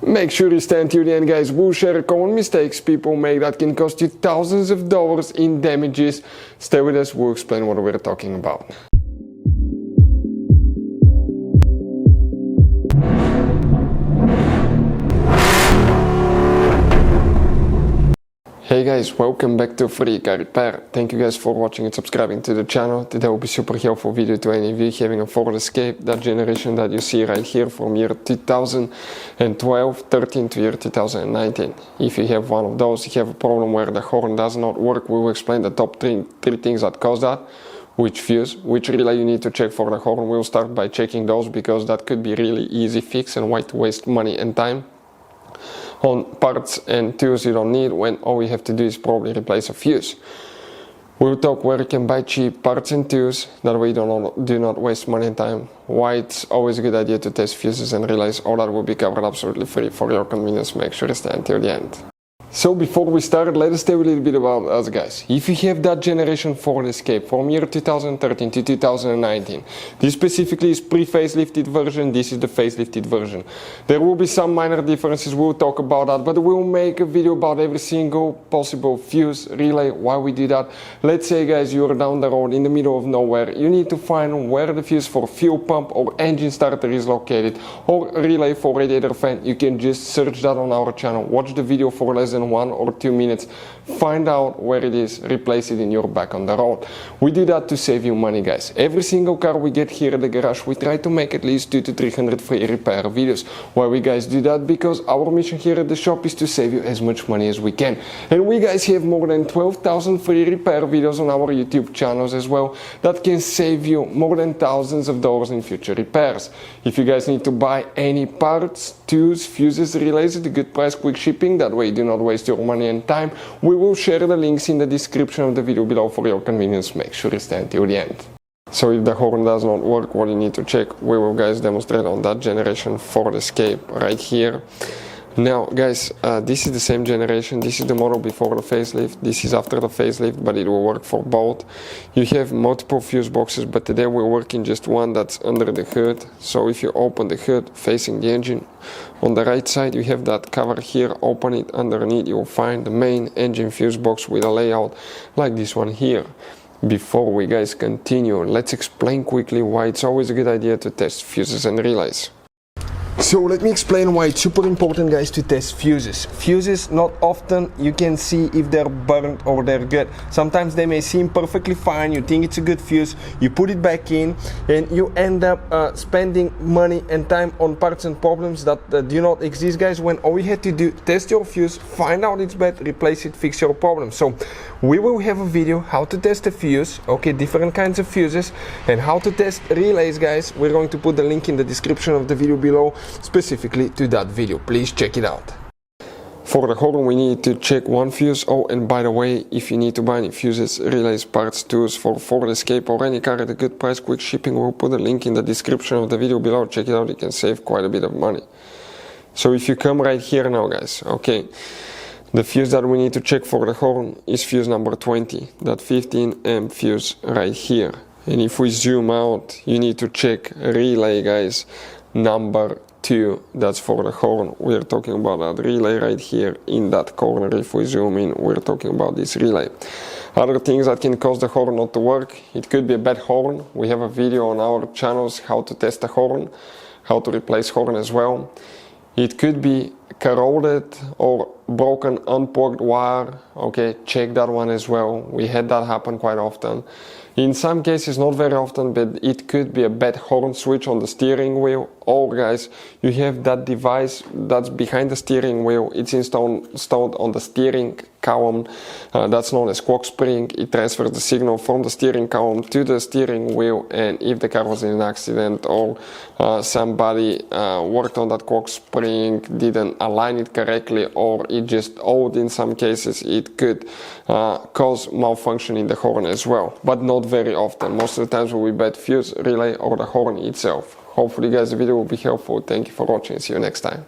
Make sure you stay until the end, guys. We'll share common mistakes people make that can cost you thousands of dollars in damages. Stay with us, we'll explain what we're talking about. Hey guys, welcome back to Free Car Repair. Thank you guys for watching and subscribing to the channel. Today will be super helpful video to any of you having a Ford Escape, that generation that you see right here from year 2012, 13 to year 2019. If you have one of those, you have a problem where the horn does not work, we will explain the top three things that cause that. Which fuse, which relay you need to check for the horn. We'll start by checking those because that could be really easy fix and why to waste money and time on parts and tools you don't need when all you have to do is probably replace a fuse. We'll talk where you can buy cheap parts and tools, that way you do not waste money and time, why it's always a good idea to test fuses and relays. All that will be covered absolutely free for your convenience. Make sure to stay until the end. So before we start, let us tell you a little bit about us, guys. If you have that generation Ford Escape from year 2013 to 2019, this specifically is pre-facelifted version, this is the facelifted version. There will be some minor differences, we'll talk about that, but we'll make a video about every single possible fuse, relay, why we do that. Let's say, guys, you're down the road in the middle of nowhere, you need to find where the fuse for fuel pump or engine starter is located, or relay for radiator fan. You can just search that on our channel, watch the video for less than 1 or 2 minutes, find out where it is, replace it in your back on the road. We do that to save you money, guys. Every single car we get here at the garage, we try to make at least 200 to 300 free repair videos. Why we guys do that? Because our mission here at the shop is to save you as much money as we can. And we guys have more than 12,000 free repair videos on our YouTube channels as well that can save you more than thousands of dollars in future repairs. If you guys need to buy any parts, tools, fuses, relays at a good price, quick shipping, that way you do not waste your money and time, we will share the links in the description of the video below for your convenience. Make sure you stay until the end. So if the horn does not work, what you need to check, we will guys demonstrate on that generation Ford Escape right here. Now guys, this is the same generation, this is the model before the facelift, this is after the facelift, but it will work for both. You have multiple fuse boxes, but today we're working just one that's under the hood. So if you open the hood facing the engine, on the right side you have that cover here, open it, underneath you'll find the main engine fuse box with a layout like this one here. Before we guys continue, let's explain quickly why it's always a good idea to test fuses and relays. So let me explain why it's super important, guys, to test fuses. Fuses, not often you can see if they're burnt or they're good. Sometimes they may seem perfectly fine, you think it's a good fuse, you put it back in and you end up spending money and time on parts and problems that do not exist, guys, when all you had to do, test your fuse, find out it's bad, replace it, fix your problem. So we will have a video how to test a fuse, okay, different kinds of fuses, and how to test relays, guys. We're going to put the link in the description of the video below specifically to that video. Please check it out. For the horn we need to check one fuse. Oh, and by the way, if you need to buy any fuses, relays, parts, tools for Ford Escape or any car at a good price, quick shipping, we'll put a link in the description of the video below. Check it out, you can save quite a bit of money. So if you come right here now, guys, okay, the fuse that we need to check for the horn is fuse number 20, that 15 amp fuse right here. And if we zoom out, you need to check relay, guys, number 2, that's for the horn. We're talking about that relay right here in that corner. If we zoom in, we're talking about this relay. Other things that can cause the horn not to work, it could be a bad horn. We have a video on our channels how to test a horn, how to replace horn as well. It could be corroded or broken unplugged wire, okay, check that one as well. We had that happen quite often. In some cases, not very often, but it could be a bad horn switch on the steering wheel, or guys, you have that device that's behind the steering wheel, it's installed on the steering column, that's known as cox spring. It transfers the signal from the steering column to the steering wheel, and if the car was in an accident or somebody worked on that cox spring, didn't align it correctly, or it just old in some cases, it could cause malfunction in the horn as well, but not very often. Most of the times we bad fuse, relay, or the horn itself. Hopefully guys, the video will be helpful. Thank you for watching, see you next time.